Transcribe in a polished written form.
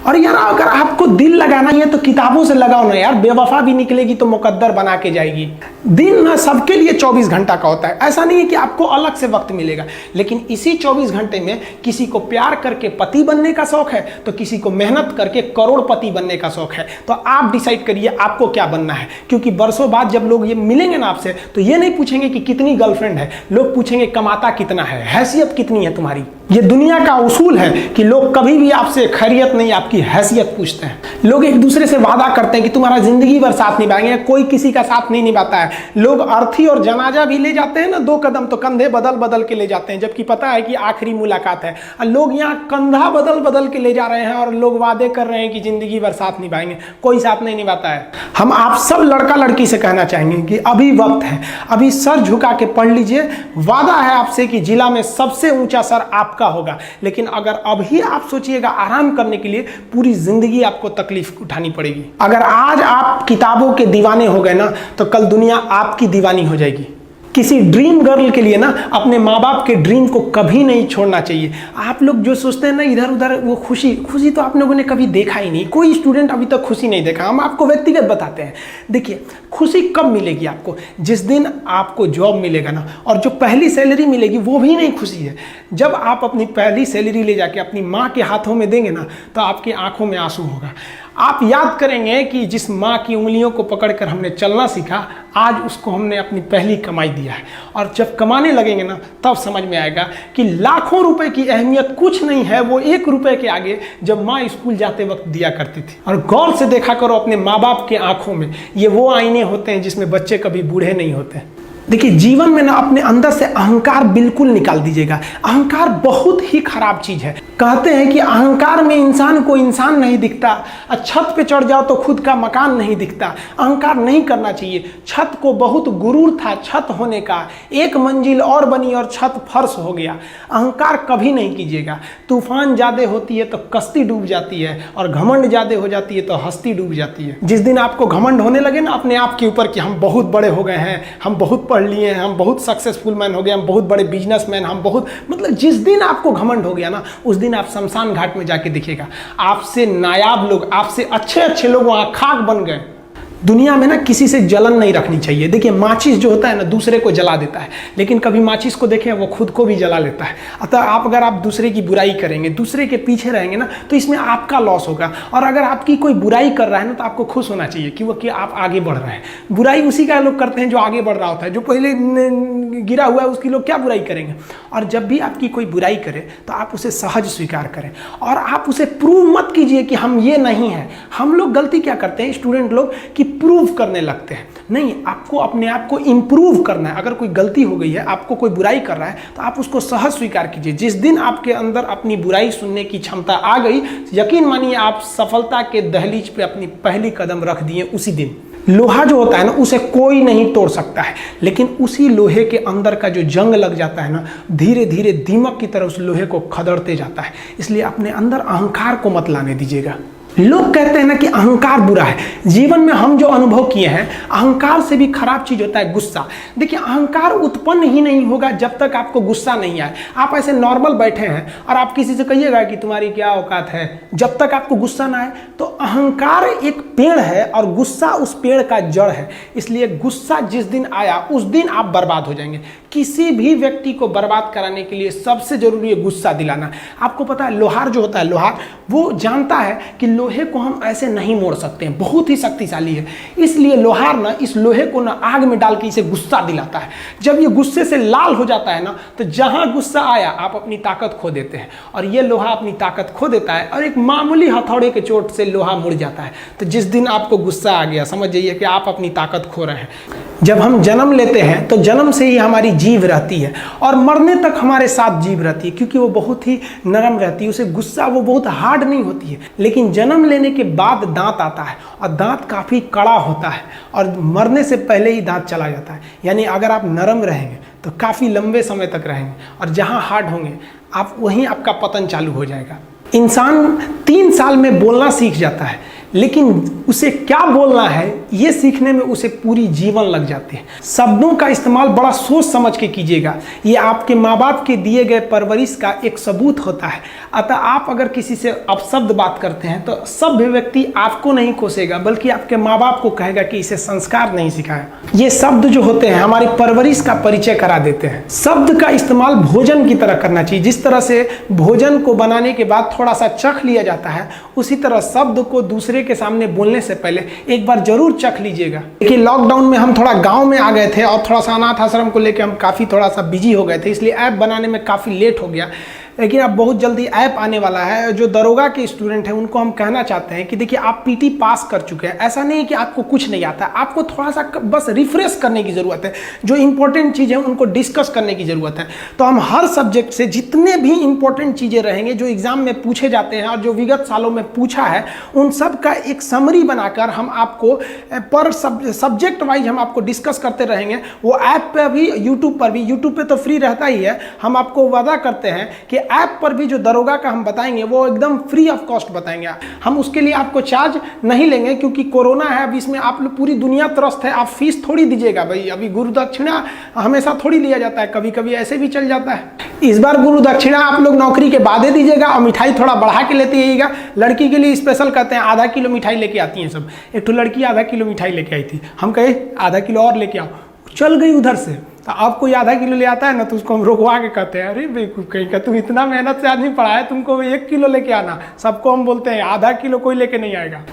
और यार अगर आपको दिल लगाना ही है तो किताबों से लगाओ ना यार, बेवफा भी निकलेगी तो मुकद्दर बना के जाएगी। दिन ना सबके लिए 24 घंटा का होता है, ऐसा नहीं है कि आपको अलग से वक्त मिलेगा, लेकिन इसी 24 घंटे में किसी को प्यार करके पति बनने का शौक है तो किसी को मेहनत करके करोड़पति बनने का शौक है। तो आप डिसाइड करिए आपको क्या बनना है, क्योंकि बरसों बाद जब लोग ये मिलेंगे ना आपसे तो ये नहीं पूछेंगे कि कितनी गर्लफ्रेंड है, लोग पूछेंगे कमाता कितना है, हैसियत कितनी है तुम्हारी। ये दुनिया का उसूल है कि लोग कभी भी आपसे खैरियत नहीं आपकी हैसियत पूछते हैं। लोग एक दूसरे से वादा करते हैं कि तुम्हारा जिंदगी भर साथ निभाएंगे, कोई किसी का साथ नहीं निभाता है। लोग अर्थी और जनाजा भी ले जाते हैं ना 2 कदम तो कंधे बदल बदल के ले जाते हैं, जबकि पता है कि आखिरी मुलाकात है। और लोग यहाँ कंधा बदल बदल के ले जा रहे हैं और लोग वादे कर रहे हैं कि जिंदगी भर साथ निभाएंगे, कोई साथ नहीं निभाता है। हम आप सब लड़का लड़की से कहना चाहेंगे कि अभी वक्त है, अभी सर झुका के पढ़ लीजिए। वादा है आपसे कि जिला में सबसे ऊंचा सर आपका होगा, लेकिन अगर अभी आप सोचिएगा आराम करने के लिए, पूरी जिंदगी आपको तकलीफ उठानी पड़ेगी। अगर आज आप किताबों के दीवाने हो गए ना तो कल दुनिया आपकी दीवानी हो जाएगी। किसी ड्रीम गर्ल के लिए ना अपने माँ बाप के ड्रीम को कभी नहीं छोड़ना चाहिए। आप लोग जो सोचते हैं ना इधर उधर, वो खुशी तो आप लोगों ने कभी देखा ही नहीं। कोई स्टूडेंट अभी तक खुशी नहीं देखा। हम आपको व्यक्तिगत बताते हैं। देखिए खुशी कब मिलेगी आपको, जिस दिन आपको जॉब मिलेगा ना, और जो पहली सैलरी मिलेगी वो भी नहीं खुशी है। जब आप अपनी पहली सैलरी ले जाके अपनी माँ के हाथों में देंगे ना तो आपकी आंखों में आंसू होगा। आप याद करेंगे कि जिस माँ की उंगलियों को पकड़कर हमने चलना सीखा, आज उसको हमने अपनी पहली कमाई दिया है। और जब कमाने लगेंगे ना तब समझ में आएगा कि लाखों रुपए की अहमियत कुछ नहीं है, वो 1 रुपए के आगे जब माँ स्कूल जाते वक्त दिया करती थी। और गौर से देखा करो अपने माँ बाप के आंखों में, ये वो आईने होते हैं जिसमें बच्चे कभी बूढ़े नहीं होते। देखिए जीवन में ना अपने अंदर से अहंकार बिल्कुल निकाल दीजिएगा। अहंकार बहुत ही खराब चीज है। कहते हैं कि अहंकार में इंसान को इंसान नहीं दिखता, और छत पे चढ़ जाओ तो खुद का मकान नहीं दिखता। अहंकार नहीं करना चाहिए। छत को बहुत गुरूर था छत होने का, 1 मंजिल और बनी और छत फर्श हो गया। अहंकार कभी नहीं कीजिएगा। तूफान ज्यादा होती है तो कश्ती डूब जाती है, और घमंड ज्यादा हो जाती है तो हस्ती डूब जाती है। जिस दिन आपको घमंड होने लगे ना अपने आप के ऊपर कि हम बहुत बड़े हो गए हैं, हम बहुत पढ़ लिए हैं, हम बहुत सक्सेसफुल मैन हो गए, हम बहुत बड़े बिजनेसमैन, हम बहुत, मतलब जिस दिन आपको घमंड हो गया ना उस दिन आप शमशान घाट में जाके देखिएगा आपसे नायाब लोग, आपसे अच्छे अच्छे लोग वहां खाक बन गए। दुनिया में ना किसी से जलन नहीं रखनी चाहिए। देखिए माचिस जो होता है ना दूसरे को जला देता है, लेकिन कभी माचिस को देखें वो खुद को भी जला लेता है। अतः अगर आप दूसरे की बुराई करेंगे, दूसरे के पीछे रहेंगे ना तो इसमें आपका लॉस होगा। और अगर आपकी कोई बुराई कर रहा है ना तो आपको खुश होना चाहिए कि आप आगे बढ़ रहे हैं। बुराई उसी का लोग करते हैं जो आगे बढ़ रहा होता है, जो पहले गिरा हुआ है उसकी लोग क्या बुराई करेंगे। और जब भी आपकी कोई बुराई करे तो आप उसे सहज स्वीकार करें, और आप उसे प्रूव मत कीजिए कि हम ये नहीं हैं। हम लोग गलती क्या करते हैं स्टूडेंट लोग कि प्रूव करने लगते हैं। नहीं, आपको अपने आप को इंप्रूव करना है। अगर कोई गलती हो गई है, आपको कोई बुराई कर रहा है तो आप उसको सहज स्वीकार कीजिए। जिस दिन आपके अंदर अपनी बुराई सुनने की क्षमता आ गई, यकीन मानिए आप सफलता के दहलीज पे अपनी पहली कदम रख दिए उसी दिन। लोहा जो होता है ना उसे कोई नहीं तोड़ सकता है, लेकिन उसी लोहे के अंदर का जो जंग लग जाता है ना, धीरे धीरे दीमक की तरह उस लोहे को खदड़ते जाता है। इसलिए अपने अंदर अहंकार को मत लाने दीजिएगा। लोग कहते हैं ना कि अहंकार बुरा है। जीवन में हम जो अनुभव किए हैं, अहंकार से भी खराब चीज होता है गुस्सा। देखिए अहंकार उत्पन्न ही नहीं होगा जब तक आपको गुस्सा नहीं आए। आप ऐसे नॉर्मल बैठे हैं और आप किसी से कहिएगा कि तुम्हारी क्या औकात है, जब तक आपको गुस्सा ना आए। तो अहंकार एक पेड़ है और गुस्सा उस पेड़ का जड़ है। इसलिए गुस्सा जिस दिन आया उस दिन आप बर्बाद हो जाएंगे। किसी भी व्यक्ति को बर्बाद कराने के लिए सबसे जरूरी है गुस्सा दिलाना। आपको पता है लोहार जो होता है, लोहार वो जानता है कि लोहे को हम ऐसे नहीं मोड़ सकते हैं, बहुत ही शक्तिशाली है। इसलिए लोहार ना इस लोहे को ना आग में डाल के इसे गुस्सा दिलाता है। जब ये गुस्से से लाल हो जाता है ना तो जहां गुस्सा आया आप अपनी ताकत खो देते हैं, और ये लोहा अपनी ताकत खो देता है और एक मामूली हथौड़े के चोट से लोहा मुड़ जाता है। तो जिस दिन आपको गुस्सा आ गया समझ जाइए कि आप अपनी ताकत खो रहे हैं। जब हम जन्म लेते हैं तो जन्म से ही हमारी जीभ रहती है और मरने तक हमारे साथ जीभ रहती है, क्योंकि वो बहुत ही नरम रहती है। उसे गुस्सा वो बहुत हार्ड नहीं होती है। लेकिन जन्म लेने के बाद दांत आता है और दांत काफ़ी कड़ा होता है और मरने से पहले ही दांत चला जाता है। यानी अगर आप नरम रहेंगे तो काफ़ी लंबे समय तक रहेंगे, और जहाँ हार्ड होंगे आप वहीं आपका पतन चालू हो जाएगा। इंसान 3 साल में बोलना सीख जाता है, लेकिन उसे क्या बोलना है ये सीखने में उसे पूरी जीवन लग जाते हैं। शब्दों का इस्तेमाल बड़ा सोच समझ के कीजिएगा, ये आपके माँ बाप के दिए गए परवरिश का एक सबूत होता है। अतः आप अगर किसी से अपशब्द बात करते हैं तो सभ्य व्यक्ति आपको नहीं कोसेगा बल्कि आपके माँ बाप को कहेगा कि इसे संस्कार नहीं सिखाया। ये शब्द जो होते हैं हमारी परवरिश का परिचय करा देते हैं। शब्द का इस्तेमाल भोजन की तरह करना चाहिए। जिस तरह से भोजन को बनाने के बाद थोड़ा सा चख लिया जाता है, उसी तरह शब्द को दूसरे के सामने बोलने से पहले एक बार जरूर चख लीजिएगा। देखिए लॉकडाउन में हम थोड़ा गांव में आ गए थे और थोड़ा सा अनाथ आश्रम को लेकर हम काफ़ी थोड़ा सा बिजी हो गए थे, इसलिए ऐप बनाने में काफ़ी लेट हो गया। लेकिन अब बहुत जल्दी ऐप आने वाला है। जो दरोगा के स्टूडेंट हैं उनको हम कहना चाहते हैं कि देखिए आप पीटी पास कर चुके हैं, ऐसा नहीं है कि आपको कुछ नहीं आता, आपको थोड़ा सा बस रिफ्रेश करने की ज़रूरत है। जो इंपॉर्टेंट चीज़ें उनको डिस्कस करने की ज़रूरत है। तो हम हर सब्जेक्ट से जितने भी इंपॉर्टेंट चीज़ें रहेंगे जो एग्जाम में पूछे जाते हैं और जो विगत सालों में पूछा है, उन सब का एक समरी बनाकर हम आपको पर सब्जेक्ट वाइज हम आपको डिस्कस करते रहेंगे। वो ऐप पर भी, यूट्यूब पर भी, यूट्यूब पर तो फ्री रहता ही है। हम आपको वादा करते हैं कि ऐप पर भी जो दरोगा का हम बताएंगे वो एकदम फ्री ऑफ कॉस्ट बताएंगे। हम उसके लिए आपको चार्ज नहीं लेंगे क्योंकि कोरोना है, अभी इसमें आप लोग पूरी दुनिया त्रस्त है। आप फीस थोड़ी दीजिएगा भाई, अभी गुरु दक्षिणा हमेशा थोड़ी लिया जाता है, कभी कभी ऐसे भी चल जाता है। इस बार गुरु दक्षिणा आप लोग नौकरी के बाद दीजिएगा और मिठाई थोड़ा बढ़ा के लेते आइएगा। लड़की के लिए स्पेशल कहते हैं, आधा किलो मिठाई लेके आती हैं सब। एक तो लड़की आधा किलो मिठाई लेके आई थी, हम कहे आधा किलो और लेके आओ, चल गई उधर से। तो आप कोई आधा किलो ले आता है ना तो उसको हम रोकवा के कहते हैं, अरे बेवकूफ कहीं का, तुम इतना मेहनत से आदमी पढ़ाया, तुमको 1 किलो लेके आना। सबको हम बोलते हैं आधा किलो कोई लेके नहीं आएगा।